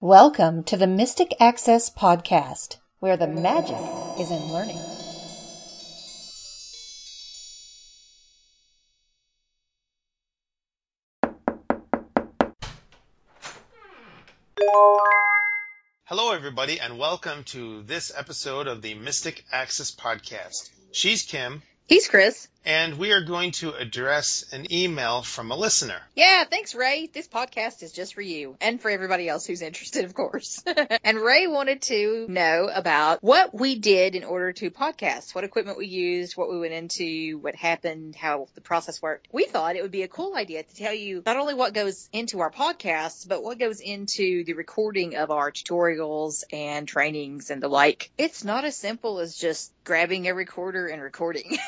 Welcome to the Mystic Access Podcast, where the magic is in learning. Hello, everybody, and welcome to this episode of the Mystic Access Podcast. She's Kim. He's Chris. And we are going to address an email from a listener. Yeah, thanks, Ray. This podcast is just for you and for everybody else who's interested, of course. And Ray wanted to know about what we did in order to podcast, what equipment we used, what we went into, what happened, how the process worked. We thought it would be a cool idea to tell you not only what goes into our podcasts, but what goes into the recording of our tutorials and trainings and the like. It's not as simple as just grabbing a recorder and recording.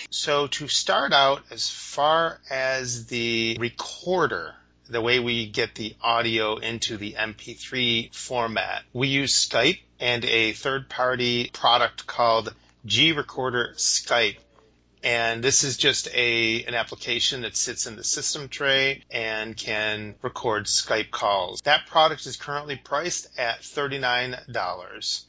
So to start out, as far as the recorder, the way we get the audio into the MP3 format, we use Skype and a third-party product called G-Recorder Skype. And this is just an application that sits in the system tray and can record Skype calls. That product is currently priced at $39.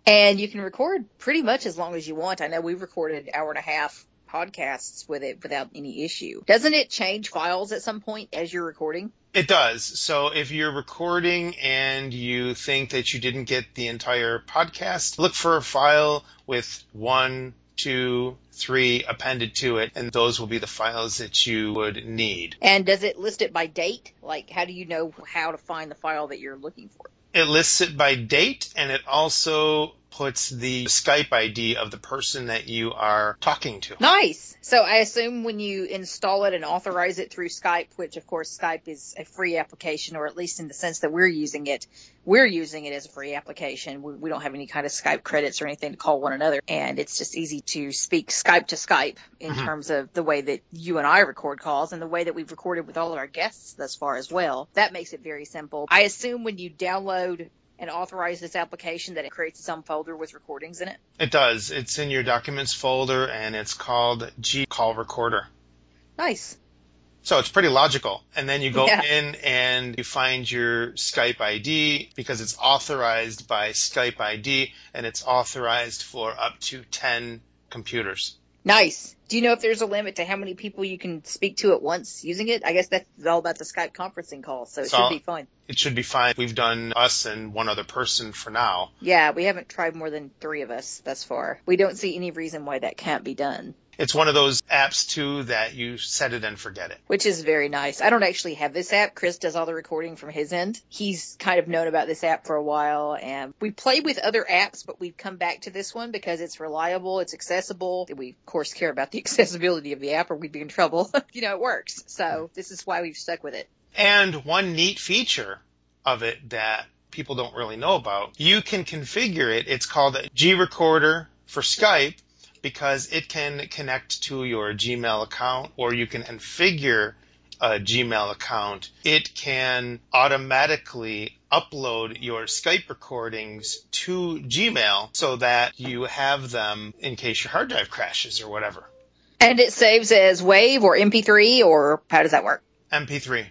And you can record pretty much as long as you want. I know we've recorded hour and a half podcasts with it without any issue. Doesn't it change files at some point as you're recording? It does. So if you're recording and you think that you didn't get the entire podcast, look for a file with 1, 2, 3 appended to it, and those will be the files that you would need. And does it list it by date? Like, how do you know how to find the file that you're looking for? It lists it by date, and it also puts the Skype ID of the person that you are talking to. Nice. So I assume when you install it and authorize it through Skype, which of course Skype is a free application, or at least in the sense that we're using it as a free application. We don't have any kind of Skype credits or anything to call one another. And it's just easy to speak Skype to Skype in terms of the way that you and I record calls and the way that we've recorded with all of our guests thus far as well. That makes it very simple. I assume when you download and authorize this application that it creates its own folder with recordings in it? It does. It's in your documents folder, and it's called G Call Recorder. Nice. So it's pretty logical. And then you go in and you find your Skype ID because it's authorized by Skype ID, and it's authorized for up to 10 computers. Nice. Do you know if there's a limit to how many people you can speak to at once using it? I guess that's all about the Skype conferencing call, so it should be fine. It should be fine. We've done us and one other person for now. Yeah, we haven't tried more than 3 of us thus far. We don't see any reason why that can't be done. It's one of those apps, too, that you set it and forget it. Which is very nice. I don't actually have this app. Chris does all the recording from his end. He's kind of known about this app for a while, and we played with other apps, but we've come back to this one because it's reliable, it's accessible. We, of course, care about the accessibility of the app or we'd be in trouble. It works. So this is why we've stuck with it. And one neat feature of it that people don't really know about, you can configure it. It's called a G-Recorder for Skype, because it can connect to your Gmail account, or you can configure a Gmail account. It can automatically upload your Skype recordings to Gmail so that you have them in case your hard drive crashes or whatever. And it saves as WAV or MP3, or how does that work? MP3.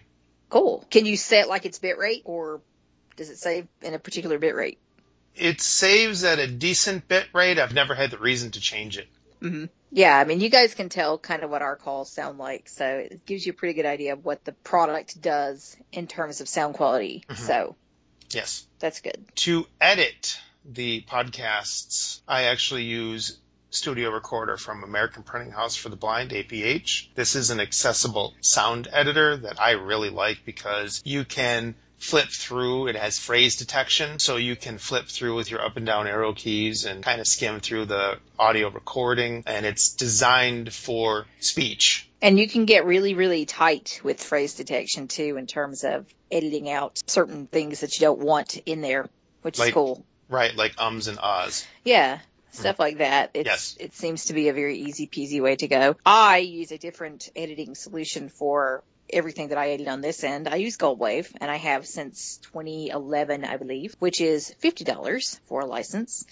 Cool. Can you set like its bitrate, or does it save in a particular bitrate? It saves at a decent bit rate. I've never had the reason to change it. Mm-hmm. Yeah, I mean, you guys can tell kind of what our calls sound like, so it gives you a pretty good idea of what the product does in terms of sound quality. Mm-hmm. So, yes, that's good. To edit the podcasts, I actually use Studio Recorder from American Printing House for the Blind, APH. This is an accessible sound editor that I really like because you can flip through. It has phrase detection, so you can flip through with your up and down arrow keys and kind of skim through the audio recording, and it's designed for speech. And you can get really, really tight with phrase detection, too, in terms of editing out certain things that you don't want in there, which is cool. Right, like ums and ahs. Yeah. Stuff like that. It seems to be a very easy peasy way to go. I use a different editing solution for everything that I edit on this end. I use Goldwave, and I have since 2011, I believe, which is $50 for a license.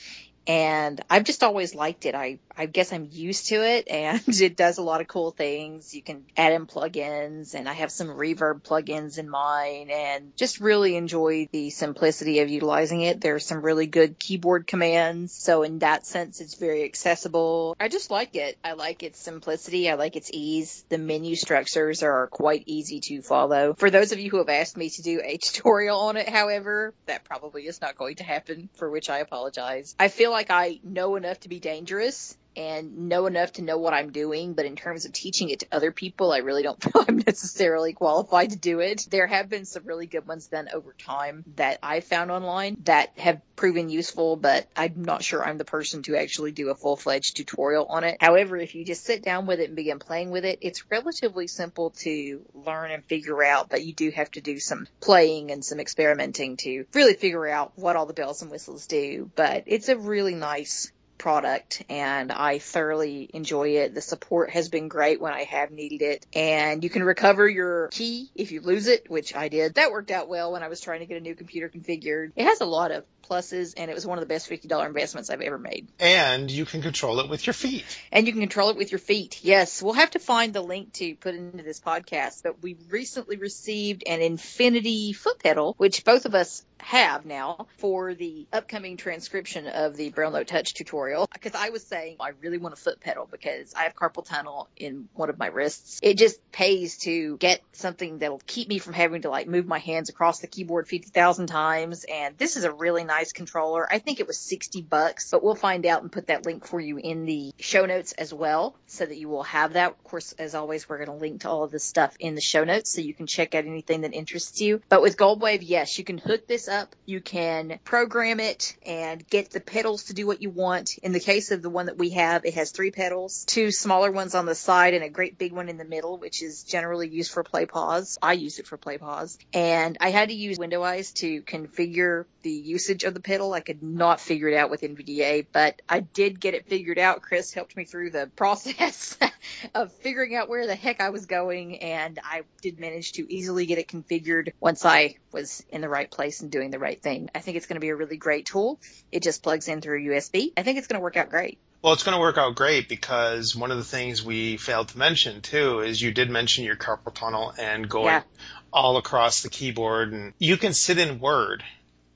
And I've just always liked it. I I guess I'm used to it, and it does a lot of cool things. You can add in plugins, and I have some reverb plugins in mine, and just really enjoy the simplicity of utilizing it. There's some really good keyboard commands, so in that sense, it's very accessible. I just like it. I like its simplicity. I like its ease. The menu structures are quite easy to follow. For those of you who have asked me to do a tutorial on it, however, that probably is not going to happen, for which I apologize. I feel like I know enough to be dangerous and know enough to know what I'm doing, but in terms of teaching it to other people, I really don't feel I'm necessarily qualified to do it. There have been some really good ones done over time that I found online that have proven useful, but I'm not sure I'm the person to actually do a full-fledged tutorial on it. However, if you just sit down with it and begin playing with it, it's relatively simple to learn and figure out, but you do have to do some playing and some experimenting to really figure out what all the bells and whistles do. But it's a really nice product, and I thoroughly enjoy it. The support has been great when I have needed it, and you can recover your key if you lose it, which I did. That worked out well when I was trying to get a new computer configured. It has a lot of pluses, and it was one of the best $50 investments I've ever made. And you can control it with your feet. And you can control it with your feet. Yes, we'll have to find the link to put into this podcast, but we recently received an Infinity foot pedal, which both of us have now, for the upcoming transcription of the Braille Note Touch tutorial. Because I was saying I really want a foot pedal because I have carpal tunnel in one of my wrists. It just pays to get something that'll keep me from having to like move my hands across the keyboard 50,000 times. And this is a really nice controller. I think it was $60, but we'll find out and put that link for you in the show notes as well, so that you will have that. Of course, as always, we're going to link to all of this stuff in the show notes so you can check out anything that interests you. But with Goldwave, yes, you can hook this up. You can program it and get the pedals to do what you want. In the case of the one that we have, it has 3 pedals, 2 smaller ones on the side and a great big one in the middle, which is generally used for play pause. I use it for play pause. And I had to use Windowize to configure the usage of the pedal. I could not figure it out with NVDA, but I did get it figured out. Chris helped me through the process of figuring out where the heck I was going, and I did manage to easily get it configured once I was in the right place and doing the right thing. I think it's going to be a really great tool. It just plugs in through USB. I think it's going to work out great. Well, it's going to work out great because one of the things we failed to mention, too, is you did mention your carpal tunnel and going all across the keyboard. And you can sit in Word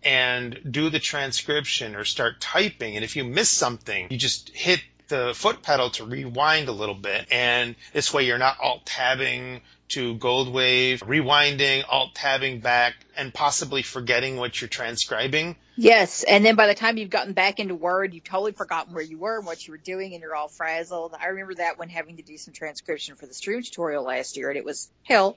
and do the transcription or start typing, and if you miss something, you just hit the foot pedal to rewind a little bit, and this way you're not alt-tabbing to Goldwave, rewinding, alt-tabbing back, and possibly forgetting what you're transcribing. Yes, and then by the time you've gotten back into Word, you've totally forgotten where you were and what you were doing, and you're all frazzled. I remember that when having to do some transcription for the Stream tutorial last year, and it was hell.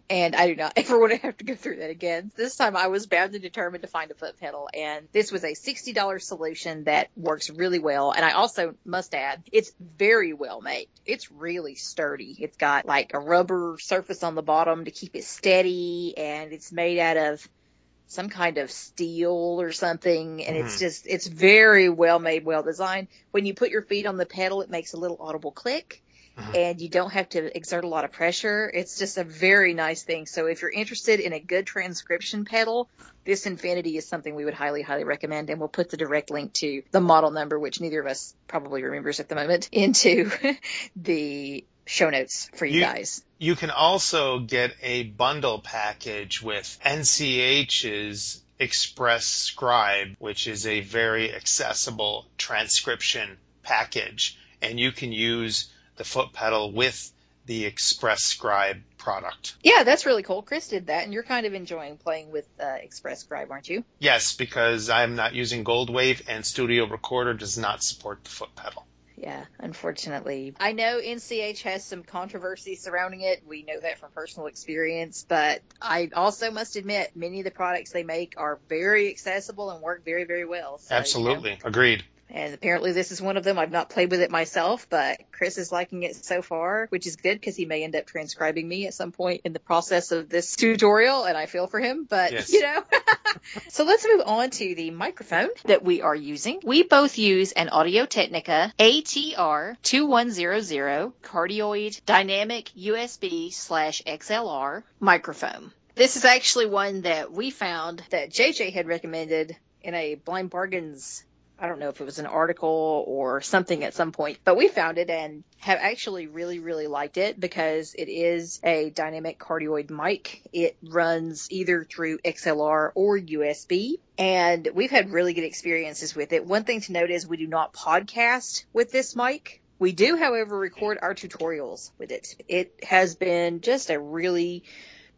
And I do not ever want to have to go through that again. This time I was bound and determined to find a foot pedal, and this was a $60 solution that works really well. And I also must add, it's very well made. It's really sturdy. It's got like a rubber surface on the bottom to keep it steady, and it's made out of some kind of steel or something, and it's very well made, well designed. When you put your feet on the pedal, it makes a little audible click. And you don't have to exert a lot of pressure. It's just a very nice thing. So if you're interested in a good transcription pedal, this Infinity is something we would highly, highly recommend. And we'll put the direct link to the model number, which neither of us probably remembers at the moment, into the show notes for you guys. You can also get a bundle package with NCH's Express Scribe, which is a very accessible transcription package. And you can use the foot pedal with the Express Scribe product. Yeah, that's really cool. Chris did that, and you're kind of enjoying playing with Express Scribe, aren't you? Yes, because I'm not using Goldwave, and Studio Recorder does not support the foot pedal. Yeah, unfortunately. I know NCH has some controversy surrounding it. We know that from personal experience, but I also must admit many of the products they make are very accessible and work very, very well. So, absolutely. Agreed. And apparently this is one of them. I've not played with it myself, but Chris is liking it so far, which is good because he may end up transcribing me at some point in the process of this tutorial, and I feel for him, but yes. You know. So let's move on to the microphone that we are using. We both use an Audio-Technica ATR2100 cardioid dynamic USB/XLR microphone. This is actually one that we found that JJ had recommended in a Blind Bargains I don't know if it was an article or something at some point, but we found it and have actually really, really liked it because it is a dynamic cardioid mic. It runs either through XLR or USB, and we've had really good experiences with it. One thing to note is we do not podcast with this mic. We do, however, record our tutorials with it. It has been just a really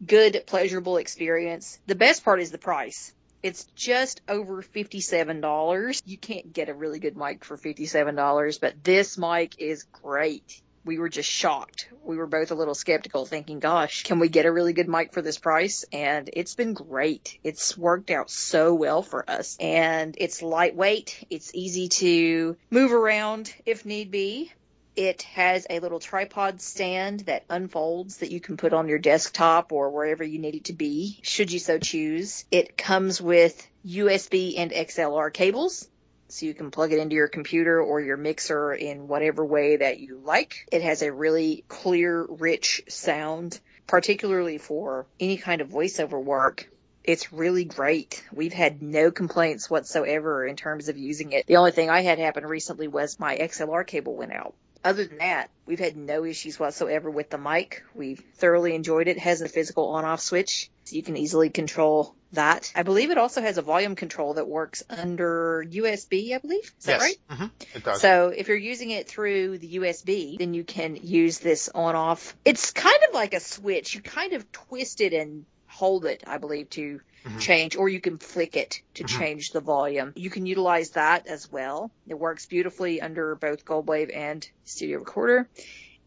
good, pleasurable experience. The best part is the price. It's just over $57. You can't get a really good mic for $57, but this mic is great. We were just shocked. We were both a little skeptical, thinking, gosh, can we get a really good mic for this price? And it's been great. It's worked out so well for us. And it's lightweight. It's easy to move around if need be. It has a little tripod stand that unfolds that you can put on your desktop or wherever you need it to be, should you so choose. It comes with USB and XLR cables, so you can plug it into your computer or your mixer in whatever way that you like. It has a really clear, rich sound, particularly for any kind of voiceover work. It's really great. We've had no complaints whatsoever in terms of using it. The only thing I had happen recently was my XLR cable went out. Other than that, we've had no issues whatsoever with the mic. We've thoroughly enjoyed it. It has a physical on-off switch, so you can easily control that. I believe it also has a volume control that works under USB, I believe. Is that right? Mm-hmm. It does. So if you're using it through the USB, then you can use this on-off. It's kind of like a switch. You kind of twist it and hold it, I believe, to change, or you can flick it to change the volume. You can utilize that as well. It works beautifully under both Gold Wave and Studio Recorder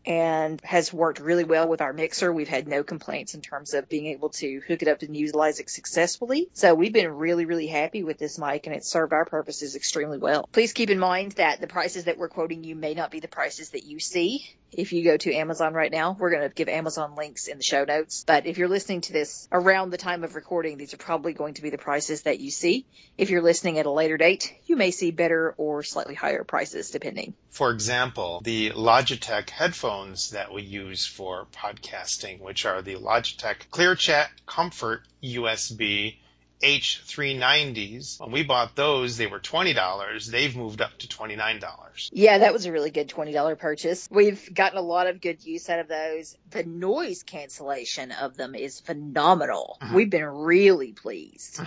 and has worked really well with our mixer. We've had no complaints in terms of being able to hook it up and utilize it successfully. So we've been really, really happy with this mic, and it's served our purposes extremely well. Please keep in mind that the prices that we're quoting you may not be the prices that you see. If you go to Amazon right now, we're going to give Amazon links in the show notes. But if you're listening to this around the time of recording, these are probably going to be the prices that you see. If you're listening at a later date, you may see better or slightly higher prices, depending. For example, the Logitech headphones that we use for podcasting, which are the Logitech ClearChat Comfort USB H390s. When we bought those, they were $20. They've moved up to $29. Yeah, that was a really good $20 purchase. We've gotten a lot of good use out of those. The noise cancellation of them is phenomenal. We've been really pleased.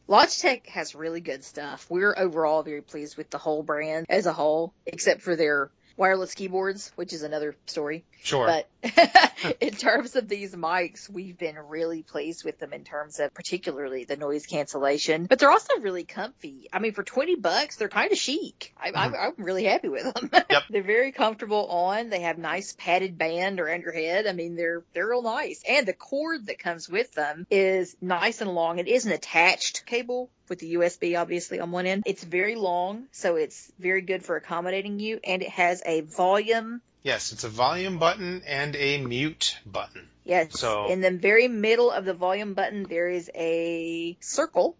Logitech has really good stuff. We're overall very pleased with the whole brand as a whole, except for their wireless keyboards, which is another story. Sure. But in terms of these mics, we've been really pleased with them in terms of particularly the noise cancellation. But they're also really comfy. I mean, for $20, they're kind of chic. I'm really happy with them. Yep. They're very comfortable on. They have nice padded band around your head. I mean, they're real nice. And the cord that comes with them is nice and long. It is an attached cable with the USB obviously on one end. It's very long, so it's very good for accommodating you. And it has a volume. Yes, it's a volume button and a mute button. Yes. So in the very middle of the volume button, there is a circle,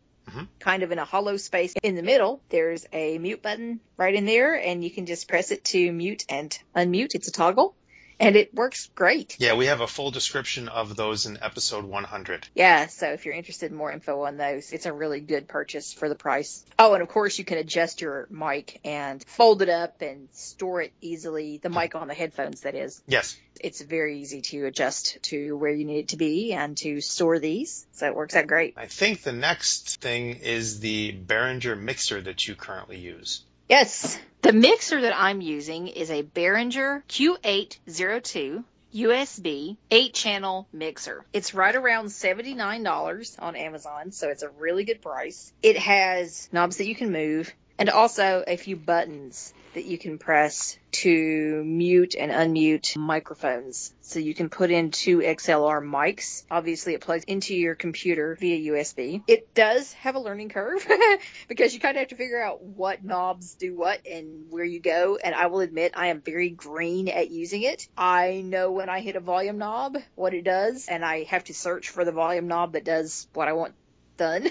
kind of in a hollow space. In the middle, there's a mute button right in there, and you can just press it to mute and unmute. It's a toggle. And it works great. Yeah, we have a full description of those in episode 100. Yeah, so if you're interested in more info on those, it's a really good purchase for the price. Oh, and of course you can adjust your mic and fold it up and store it easily. The mic on the headphones, that is. Yes. It's very easy to adjust to where you need it to be and to store these. So it works out great. I think the next thing is the Behringer mixer that you currently use. Yes. The mixer that I'm using is a Behringer Q802 USB 8-channel mixer. It's right around $79 on Amazon, so it's a really good price. It has knobs that you can move and also a few buttons that you can press to mute and unmute microphones. So you can put in 2 XLR mics. Obviously, it plugs into your computer via USB. It does have a learning curve because you kind of have to figure out what knobs do what and where you go. And I will admit, I am very green at using it. I know when I hit a volume knob, what it does, and I have to search for the volume knob that does what I want done.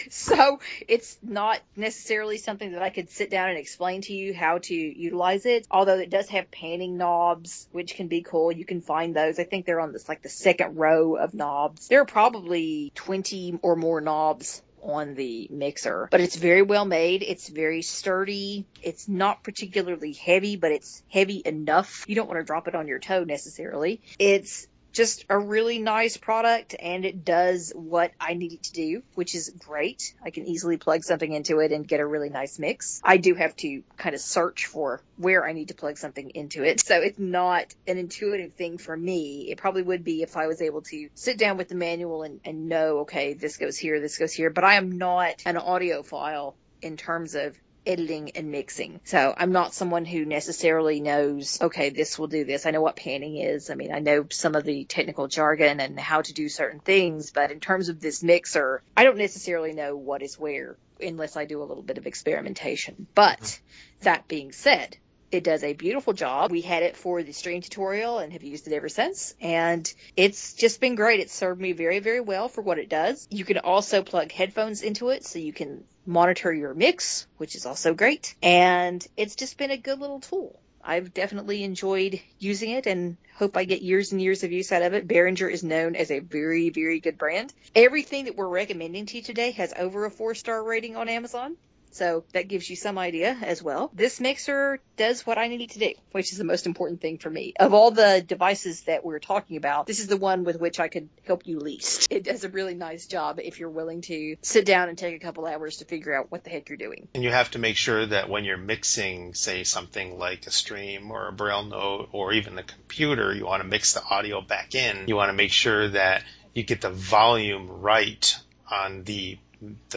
So it's not necessarily something that I could sit down and explain to you how to utilize it, although it does have panning knobs, which can be cool. You can find those. I think they're on this, like the second row of knobs. There are probably 20 or more knobs on the mixer. But it's very well made. It's very sturdy. It's not particularly heavy, but it's heavy enough. You don't want to drop it on your toe necessarily. It's just a really nice product, and it does what I need it to do, which is great. I can easily plug something into it and get a really nice mix. I do have to kind of search for where I need to plug something into it, so it's not an intuitive thing for me. It probably would be if I was able to sit down with the manual and know, okay, this goes here, but I am not an audiophile in terms of editing and mixing. So I'm not someone who necessarily knows, okay, this will do this. I know what panning is. I mean, I know some of the technical jargon and how to do certain things, but in terms of this mixer, I don't necessarily know what is where unless I do a little bit of experimentation. But that being said, it does a beautiful job. We had it for the stream tutorial and have used it ever since. And it's just been great. It's served me very, very well for what it does. You can also plug headphones into it so you can monitor your mix, which is also great. And it's just been a good little tool. I've definitely enjoyed using it and hope I get years and years of use out of it. Behringer is known as a very, very good brand. Everything that we're recommending to you today has over a 4-star rating on Amazon. So that gives you some idea as well. This mixer does what I need it to do, which is the most important thing for me. Of all the devices that we're talking about, this is the one with which I could help you least. It does a really nice job if you're willing to sit down and take a couple hours to figure out what the heck you're doing. And you have to make sure that when you're mixing, say, something like a stream or a Braille note or even the computer, you want to mix the audio back in. You want to make sure that you get the volume right on the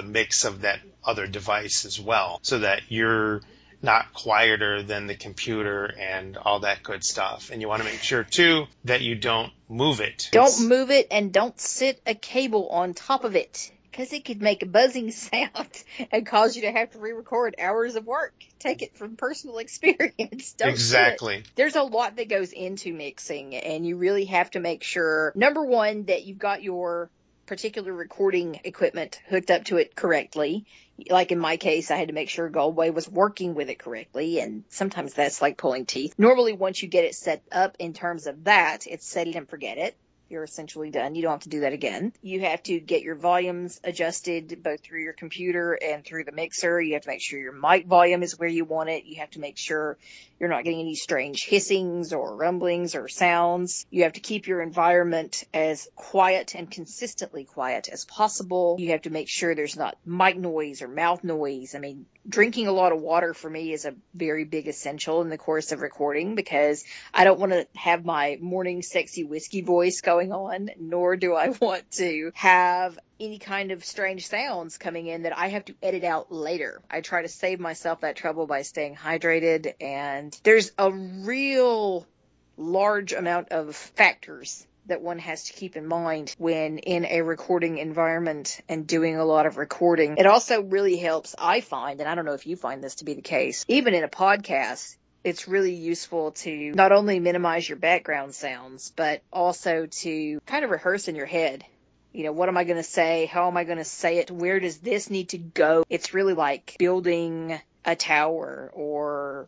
mix of that other device as well, so that you're not quieter than the computer and all that good stuff. And you want to make sure, too, that you don't move it. Don't move it, and don't sit a cable on top of it, because it could make a buzzing sound and cause you to have to re-record hours of work. Take it from personal experience. Don't Exactly. do it. There's a lot that goes into mixing, and you really have to make sure, number one, that you've got your particular recording equipment hooked up to it correctly. Like in my case, I had to make sure Galway was working with it correctly, and sometimes that's like pulling teeth. Normally, once you get it set up in terms of that, it's set it and forget it. You're essentially done. You don't have to do that again. You have to get your volumes adjusted both through your computer and through the mixer. You have to make sure your mic volume is where you want it. You have to make sure you're not getting any strange hissings or rumblings or sounds. You have to keep your environment as quiet and consistently quiet as possible. You have to make sure there's not mic noise or mouth noise. I mean, drinking a lot of water for me is a very big essential in the course of recording, because I don't want to have my morning sexy whiskey voice going on, nor do I want to have any kind of strange sounds coming in that I have to edit out later. I try to save myself that trouble by staying hydrated, and there's a real large amount of factors that one has to keep in mind when in a recording environment and doing a lot of recording. It also really helps, I find, and I don't know if you find this to be the case, even in a podcast, it's really useful to not only minimize your background sounds, but also to kind of rehearse in your head. You know, what am I going to say? How am I going to say it? Where does this need to go? It's really like building a tower or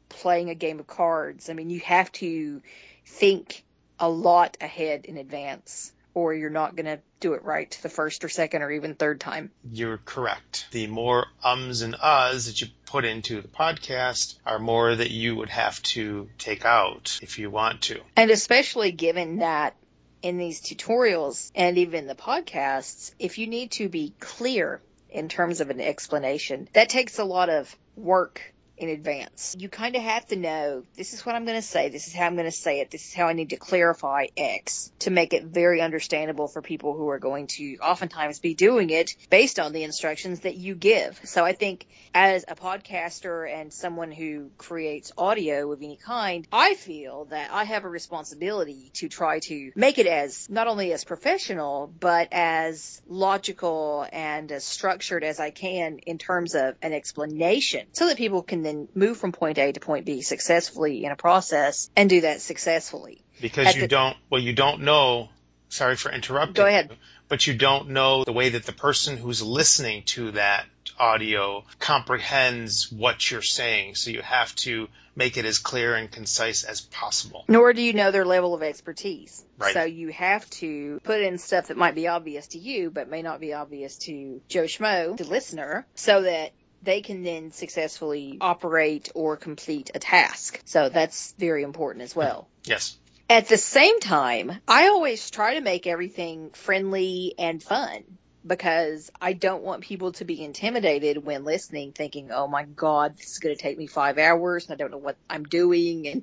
playing a game of cards. I mean, you have to think a lot ahead in advance, or you're not going to do it right the first or second or even third time. You're correct. The more ums and uhs that you put into the podcast are more that you would have to take out if you want to. And especially given that in these tutorials and even the podcasts, if you need to be clear in terms of an explanation, that takes a lot of work in advance. You kind of have to know, this is what I'm going to say, this is how I'm going to say it, this is how I need to clarify X, to make it very understandable for people who are going to oftentimes be doing it based on the instructions that you give. So I think as a podcaster and someone who creates audio of any kind, I feel that I have a responsibility to try to make it as, not only as professional, but as logical and as structured as I can in terms of an explanation, so that people can then move from point A to point B successfully in a process and do that successfully. Because you don't know, sorry for interrupting. Go ahead. but you don't know the way that the person who's listening to that audio comprehends what you're saying. So you have to make it as clear and concise as possible. Nor do you know their level of expertise. Right. So you have to put in stuff that might be obvious to you, but may not be obvious to Joe Schmo, the listener, so that they can then successfully operate or complete a task. So that's very important as well. Yes. At the same time, I always try to make everything friendly and fun, because I don't want people to be intimidated when listening, thinking, oh my God, this is going to take me 5 hours and I don't know what I'm doing, and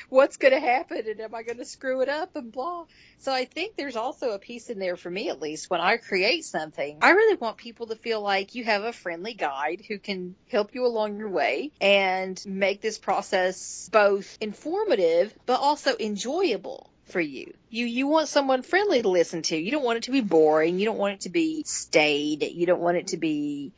what's going to happen, and am I going to screw it up, and blah. So I think there's also a piece in there, for me at least, when I create something, I really want people to feel like you have a friendly guide who can help you along your way and make this process both informative but also enjoyable for you. You want someone friendly to listen to. You don't want it to be boring. You don't want it to be staid. You don't want it to be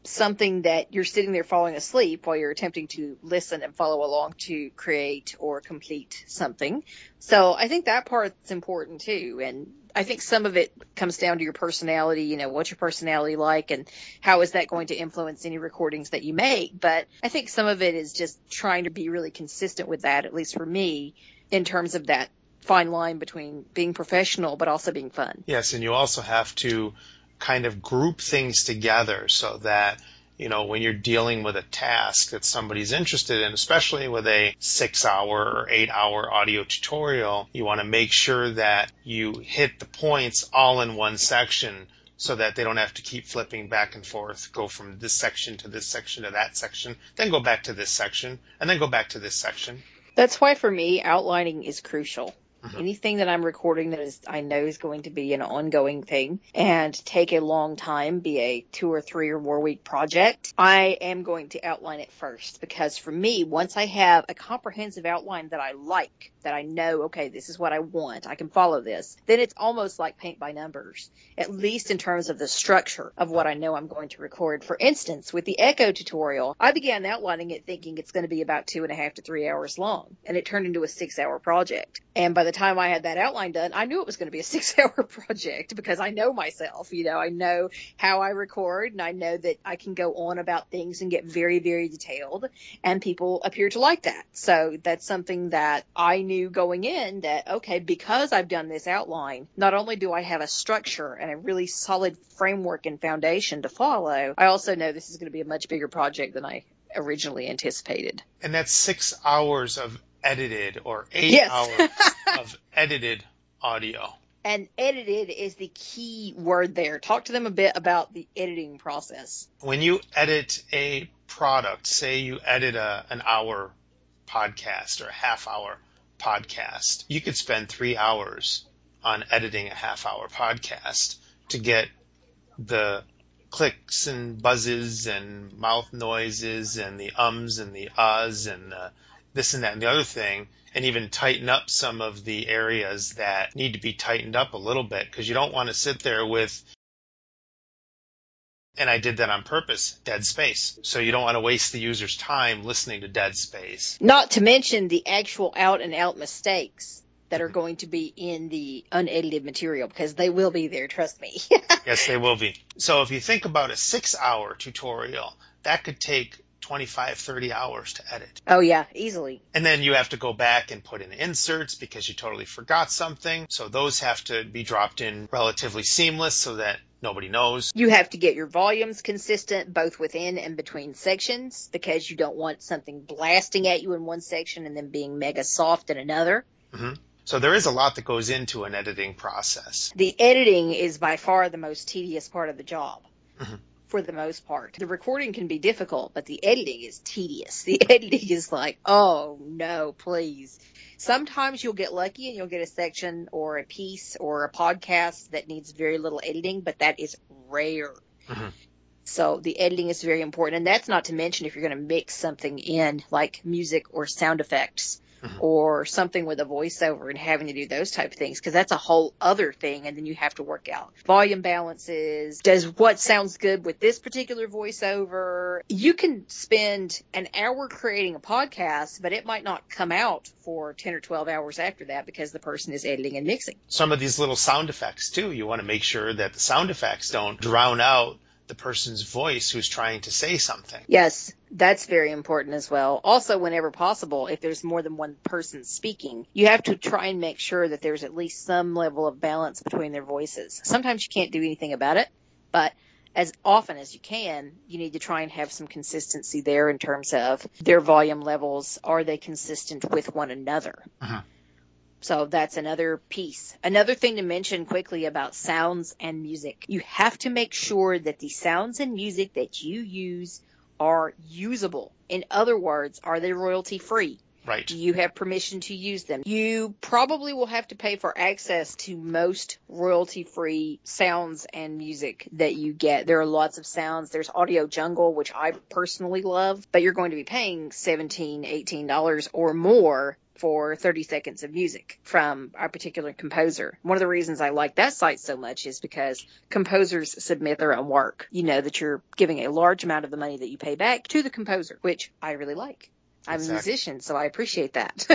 something that you're sitting there falling asleep while you're attempting to listen and follow along to create or complete something. So I think that part's important too. And I think some of it comes down to your personality, what's your personality like, and how is that going to influence any recordings that you make. But I think some of it is just trying to be really consistent with that, at least for me, in terms of that fine line between being professional but also being fun. Yes, and you also have to kind of group things together so that, when you're dealing with a task that somebody's interested in, especially with a 6-hour or 8-hour audio tutorial, you want to make sure that you hit the points all in one section so that they don't have to keep flipping back and forth, go from this section to this section to that section, then go back to this section, and then go back to this section. That's why for me, outlining is crucial. Anything that I'm recording that I know is going to be an ongoing thing and take a long time, be a 2 or 3 or more week project, I am going to outline it first, because for me, once I have a comprehensive outline that I like, that I know, okay, this is what I want, I can follow this, then it's almost like paint by numbers, at least in terms of the structure of what I know I'm going to record. For instance, with the Echo tutorial, I began outlining it thinking it's going to be about 2.5 to 3 hours long, and it turned into a 6-hour project. And by the time I had that outline done, I knew it was going to be a 6-hour project, because I know myself, I know how I record, and I know that I can go on about things and get very, very detailed, and people appear to like that. So that's something that I knew going in, that, okay, because I've done this outline, not only do I have a structure and a really solid framework and foundation to follow, I also know this is going to be a much bigger project than I originally anticipated. And that's 6 hours of edited, or 8 Yes. hours of edited audio. And edited is the key word there. Talk to them a bit about the editing process. When you edit a product, say you edit an hour podcast or a half-hour podcast, you could spend 3 hours on editing a half-hour podcast to get the clicks and buzzes and mouth noises and the ums and the uhs and this and that and the other thing, and even tighten up some of the areas that need to be tightened up a little bit, because you don't want to sit there with, and I did that on purpose, dead space. So you don't want to waste the user's time listening to dead space. Not to mention the actual out-and-out mistakes that are going to be in the unedited material, because they will be there, trust me. Yes, they will be. So if you think about a 6-hour tutorial, that could take 25, 30 hours to edit. Oh yeah, easily. And then you have to go back and put in inserts because you totally forgot something. So those have to be dropped in relatively seamless so that nobody knows. You have to get your volumes consistent both within and between sections, because you don't want something blasting at you in one section and then being mega soft in another. Mm-hmm. So there is a lot that goes into an editing process. The editing is by far the most tedious part of the job. Mm-hmm. For the most part. The recording can be difficult, but the editing is tedious. The editing is like, oh no, please. Sometimes you'll get lucky and you'll get a section or a piece or a podcast that needs very little editing, but that is rare. Mm-hmm. So the editing is very important. And that's not to mention if you're going to mix something in like music or sound effects or something with a voiceover and having to do those type of things, because that's a whole other thing. And then you have to work out volume balances. Does what sounds good with this particular voiceover? You can spend an hour creating a podcast, but it might not come out for 10 or 12 hours after that because the person is editing and mixing. Some of these little sound effects too, you want to make sure that the sound effects don't drown out the person's voice who's trying to say something. Yes, that's very important as well. Also, whenever possible, if there's more than one person speaking, you have to try and make sure that there's at least some level of balance between their voices. Sometimes you can't do anything about it, but as often as you can, you need to try and have some consistency there in terms of their volume levels. Are they consistent with one another? So that's another piece. Another thing to mention quickly about sounds and music. You have to make sure that the sounds and music that you use are usable. In other words, are they royalty free? Right. Do you have permission to use them? You probably will have to pay for access to most royalty-free sounds and music that you get. There are lots of sounds. There's Audio Jungle, which I personally love, but you're going to be paying $17, $18 or more for 30 seconds of music from a particular composer. One of the reasons I like that site so much is because composers submit their own work. You know that you're giving a large amount of the money that you pay back to the composer, which I really like. I'm a musician, so I appreciate that.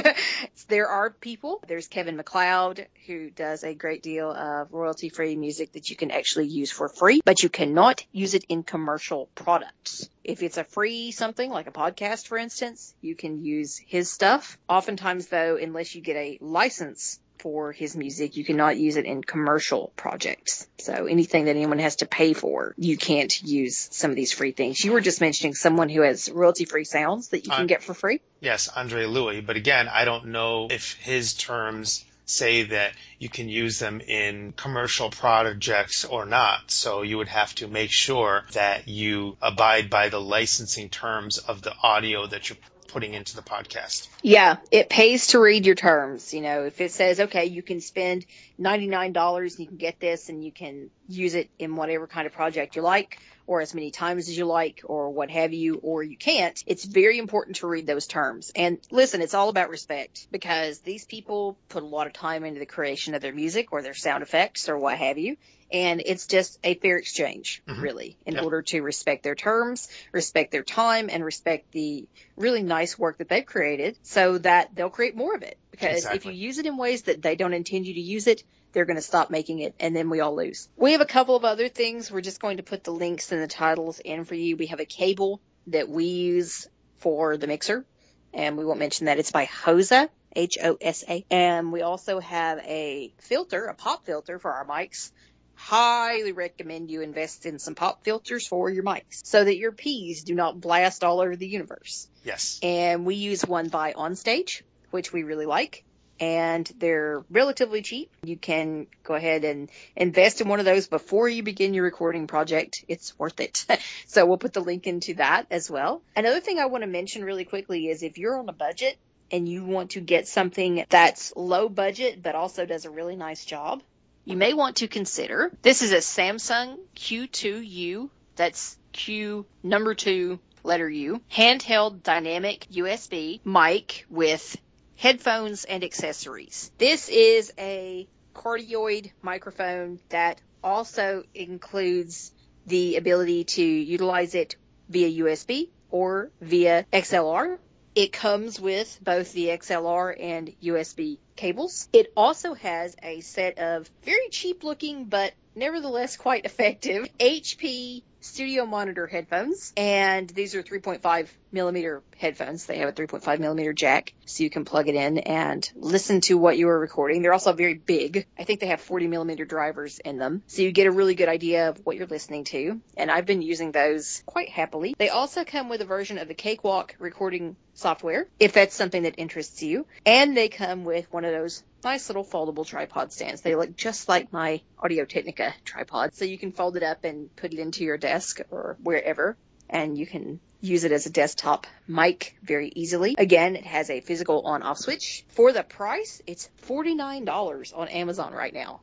There are people. There's Kevin MacLeod, who does a great deal of royalty-free music that you can actually use for free, but you cannot use it in commercial products. If it's a free something, like a podcast, for instance, you can use his stuff. Oftentimes, though, unless you get a license for his music, you cannot use it in commercial projects. So anything that anyone has to pay for, you can't use some of these free things. You were just mentioning someone who has royalty-free sounds that you can get for free. Yes, Andre Louis. But again, I don't know if his terms say that you can use them in commercial projects or not. So you would have to make sure that you abide by the licensing terms of the audio that you're putting into the podcast. Yeah, it pays to read your terms. You know, if it says, okay, you can spend $99 and you can get this and you can use it in whatever kind of project you like, or as many times as you like, or what have you, or you can't, it's very important to read those terms. And listen, it's all about respect, because these people put a lot of time into the creation of their music or their sound effects or what have you. And it's just a fair exchange, really, in order to respect their terms, respect their time, and respect the really nice work that they've created, so that they'll create more of it. Because if you use it in ways that they don't intend you to use it, they're going to stop making it, and then we all lose. We have a couple of other things. We're just going to put the links and the titles in for you. We have a cable that we use for the mixer, and we won't mention that. It's by Hosa, H-O-S-A. And we also have a filter, a pop filter for our mics. Highly recommend you invest in some pop filters for your mics so that your P's do not blast all over the universe. Yes. And we use one by OnStage, which we really like. And they're relatively cheap. You can go ahead and invest in one of those before you begin your recording project. It's worth it. So we'll put the link into that as well. Another thing I want to mention really quickly is if you're on a budget and you want to get something that's low budget but also does a really nice job, you may want to consider, this is a Samsung Q2U, that's Q number 2, letter U, handheld dynamic USB mic with headphones and accessories. This is a cardioid microphone that also includes the ability to utilize it via USB or via XLR. It comes with both the XLR and USB cables. It also has a set of very cheap looking but nevertheless quite effective HP studio monitor headphones, and these are 3.5 millimeter headphones. They have a 3.5 millimeter jack, so you can plug it in and listen to what you are recording. They're also very big. I think they have 40 millimeter drivers in them, so you get a really good idea of what you're listening to, and I've been using those quite happily. They also come with a version of the Cakewalk recording software, if that's something that interests you, and they come with one of those nice little foldable tripod stands. They look just like my Audio-Technica tripod, so you can fold it up and put it into your desk or wherever, and you can use it as a desktop mic very easily. Again, it has a physical on-off switch. For the price, it's $49 on Amazon right now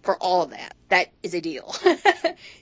for all of that. That is a deal.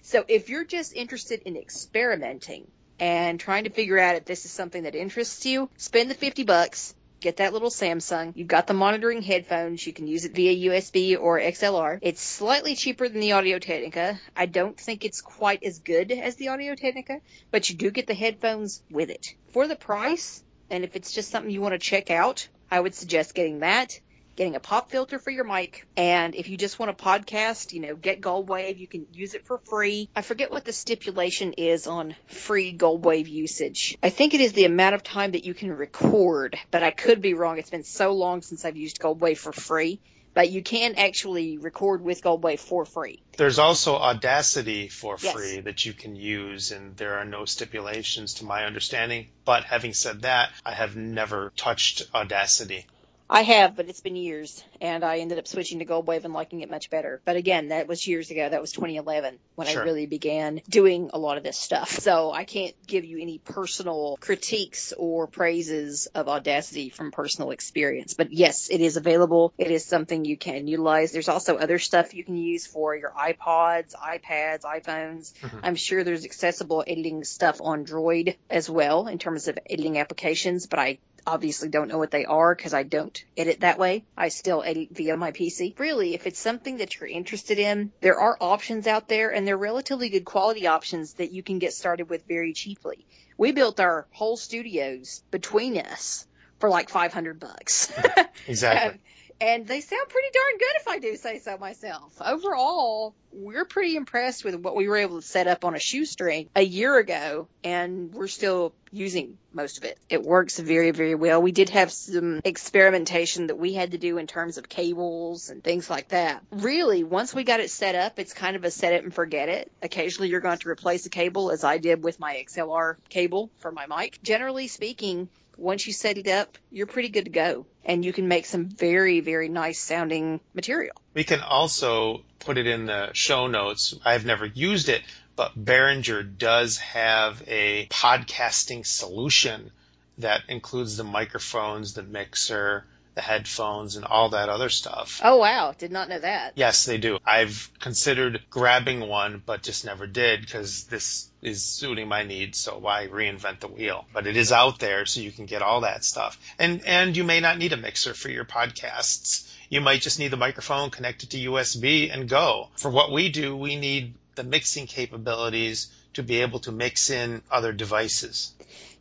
So if you're just interested in experimenting and trying to figure out if this is something that interests you, spend the $50 Get that little Samsung. You've got the monitoring headphones. You can use it via USB or XLR. It's slightly cheaper than the Audio-Technica. I don't think it's quite as good as the Audio-Technica, but you do get the headphones with it. For the price, and if it's just something you want to check out, I would suggest getting that. Getting a pop filter for your mic, and if you just want a podcast, get GoldWave. You can use it for free. I forget what the stipulation is on free GoldWave usage. I think it is the amount of time that you can record, but I could be wrong. It's been so long since I've used GoldWave for free, but you can actually record with GoldWave for free. There's also Audacity for Yes. free that you can use, and there are no stipulations to my understanding. But having said that, I have never touched Audacity. I have, but it's been years, and I ended up switching to GoldWave and liking it much better. But again, that was years ago. That was 2011 when Sure. I really began doing a lot of this stuff. So I can't give you any personal critiques or praises of Audacity from personal experience. But yes, it is available. It is something you can utilize. There's also other stuff you can use for your iPods, iPads, iPhones. Mhm. I'm sure there's accessible editing stuff on Droid as well in terms of editing applications, but I obviously don't know what they are because I don't edit that way. I still edit via my PC. Really, if it's something that you're interested in, there are options out there, and they're relatively good quality options that you can get started with very cheaply. We built our whole studios between us for like $500. Exactly. And they sound pretty darn good if I do say so myself. Overall, we're pretty impressed with what we were able to set up on a shoestring a year ago, and we're still using most of it. It works very, very well. We did have some experimentation that we had to do in terms of cables and things like that. Really, once we got it set up, it's kind of a set it and forget it. Occasionally, you're going to replace a cable, as I did with my XLR cable for my mic. Generally speaking, once you set it up, you're pretty good to go. And you can make some very, very nice sounding material. We can also put it in the show notes. I've never used it, but Behringer does have a podcasting solution that includes the microphones, the mixer, the headphones, and all that other stuff. Oh, wow. Did not know that. Yes, they do. I've considered grabbing one, but just never did because this is suiting my needs, so why reinvent the wheel? But it is out there, so you can get all that stuff. And you may not need a mixer for your podcasts. You might just need the microphone connected to USB and go. For what we do, we need the mixing capabilities to be able to mix in other devices.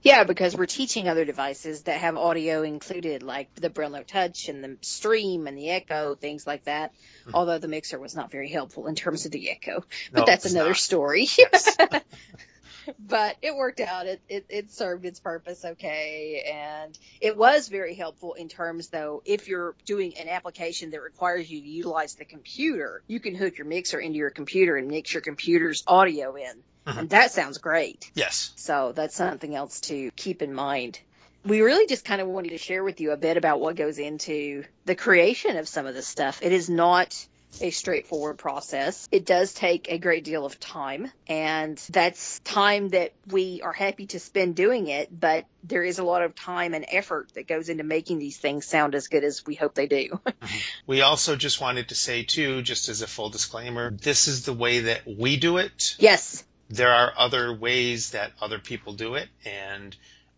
Yeah, because we're teaching other devices that have audio included, like the Brillo Touch and the Stream and the Echo, things like that. Mm-hmm. Although the mixer was not very helpful in terms of the Echo. But No, that's it's another not. story. Yes. But it worked out. It served its purpose okay. And it was very helpful in terms, though, if you're doing an application that requires you to utilize the computer, you can hook your mixer into your computer and mix your computer's audio in. Mhm. And that sounds great. Yes. So that's something else to keep in mind. We really just kind of wanted to share with you a bit about what goes into the creation of some of this stuff. It is not a straightforward process. It does take a great deal of time, and that's time that we are happy to spend doing it, but there is a lot of time and effort that goes into making these things sound as good as we hope they do. We also just wanted to say, too, just as a full disclaimer, this is the way that we do it. Yes. There are other ways that other people do it, and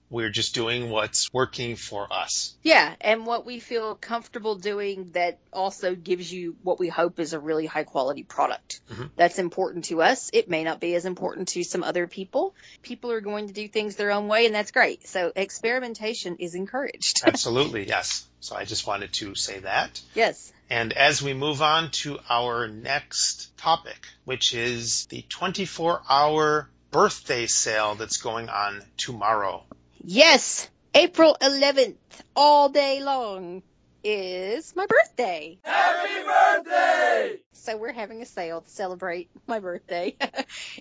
we're just doing what's working for us. Yeah, and what we feel comfortable doing that also gives you what we hope is a really high quality product. Mm-hmm. That's important to us. It may not be as important to some other people. People are going to do things their own way, and that's great. So experimentation is encouraged. Absolutely, yes. So I just wanted to say that. Yes. And as we move on to our next topic, which is the 24-hour birthday sale that's going on tomorrow. Yes, April 11th, all day long, is my birthday. Happy birthday! So we're having a sale to celebrate my birthday.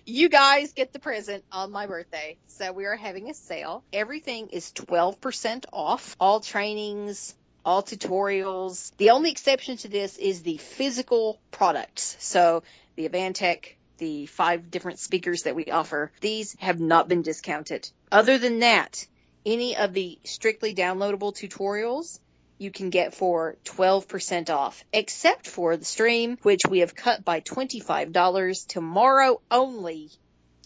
You guys get the present on my birthday. So we are having a sale. Everything is 12% off. All trainings, all tutorials. The only exception to this is the physical products. So the Advantech, the 5 different speakers that we offer, these have not been discounted. Other than that, any of the strictly downloadable tutorials you can get for 12% off, except for the Stream, which we have cut by $25 tomorrow only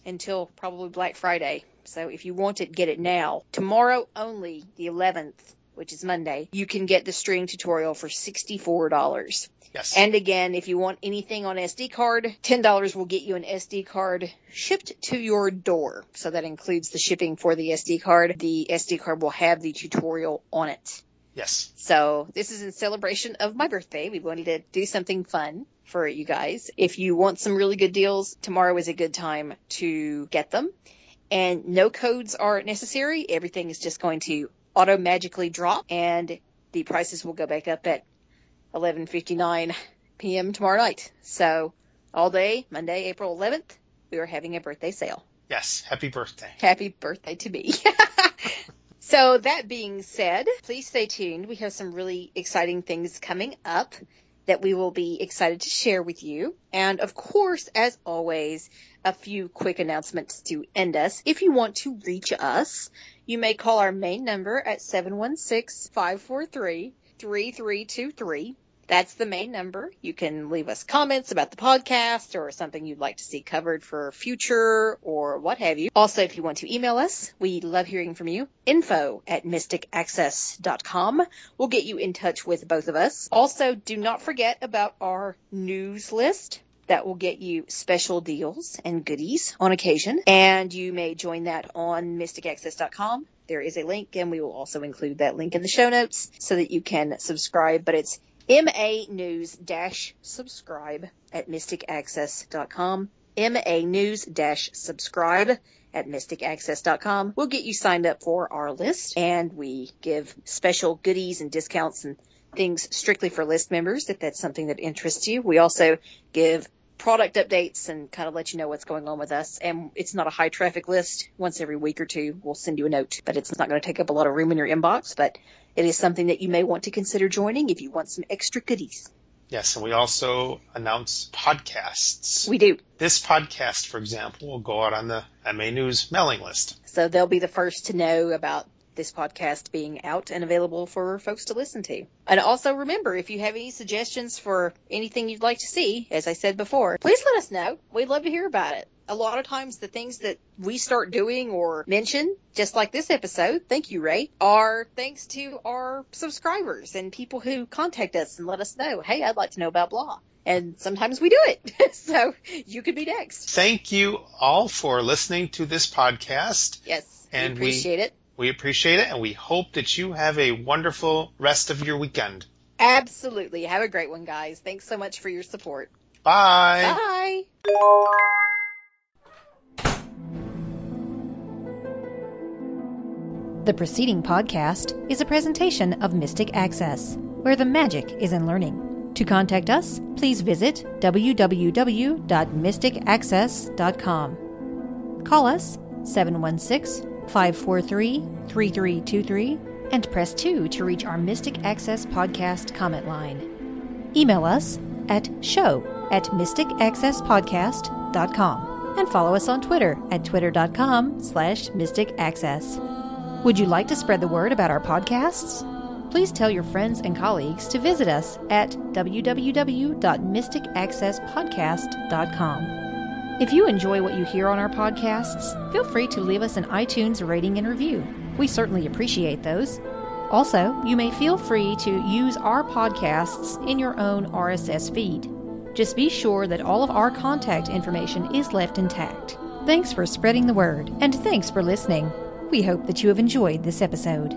until probably Black Friday. So if you want it, get it now. Tomorrow only, the 11th, which is Monday, you can get the string tutorial for $64. Yes. And again, if you want anything on SD card, $10 will get you an SD card shipped to your door. So that includes the shipping for the SD card. The SD card will have the tutorial on it. Yes. So this is in celebration of my birthday. We wanted to do something fun for you guys. If you want some really good deals, tomorrow is a good time to get them. And no codes are necessary. Everything is just going to auto magically drop, and the prices will go back up at 11:59 p.m. tomorrow night. So all day, Monday, April 11th, we are having a birthday sale. Yes. Happy birthday. Happy birthday to me. So that being said, please stay tuned. We have some really exciting things coming up that we will be excited to share with you. And of course, as always, a few quick announcements to end us. If you want to reach us, you may call our main number at 716-543-3323. That's the main number. You can leave us comments about the podcast or something you'd like to see covered for future or what have you. Also, if you want to email us, we love hearing from you. info@mysticaccess.com. We'll get you in touch with both of us. Also, do not forget about our news list. That will get you special deals and goodies on occasion. And you may join that on mysticaccess.com. There is a link, and we will also include that link in the show notes so that you can subscribe. But it's MA-News-subscribe at mysticaccess.com. MA-News-subscribe at mysticaccess.com. We'll get you signed up for our list, and we give special goodies and discounts and things strictly for list members if that's something that interests you. We also give product updates and kind of let you know what's going on with us. And it's not a high traffic list. Once every week or two, we'll send you a note, but it's not going to take up a lot of room in your inbox, but it is something that you may want to consider joining if you want some extra goodies. Yes, and we also announce podcasts. We do. This podcast, for example, will go out on the MA News mailing list. So they'll be the first to know about this podcast being out and available for folks to listen to. And also remember, if you have any suggestions for anything you'd like to see, as I said before, please let us know. We'd love to hear about it. A lot of times the things that we start doing or mention, just like this episode, thank you, Ray, are thanks to our subscribers and people who contact us and let us know, hey, I'd like to know about blah. And sometimes we do it. So you could be next. Thank you all for listening to this podcast. Yes, and we appreciate it. We appreciate it, and we hope that you have a wonderful rest of your weekend. Absolutely. Have a great one, guys. Thanks so much for your support. Bye. Bye. The preceding podcast is a presentation of Mystic Access, where the magic is in learning. To contact us, please visit www.mysticaccess.com. Call us 716-543-3323 and press 2 to reach our Mystic Access podcast comment line. Email us at show@mysticaccesspodcast.com and follow us on Twitter at twitter.com/mysticaccess. Would you like to spread the word about our podcasts? Please tell your friends and colleagues to visit us at www.mysticaccesspodcast.com. If you enjoy what you hear on our podcasts, feel free to leave us an iTunes rating and review. We certainly appreciate those. Also, you may feel free to use our podcasts in your own RSS feed. Just be sure that all of our contact information is left intact. Thanks for spreading the word, and thanks for listening. We hope that you have enjoyed this episode.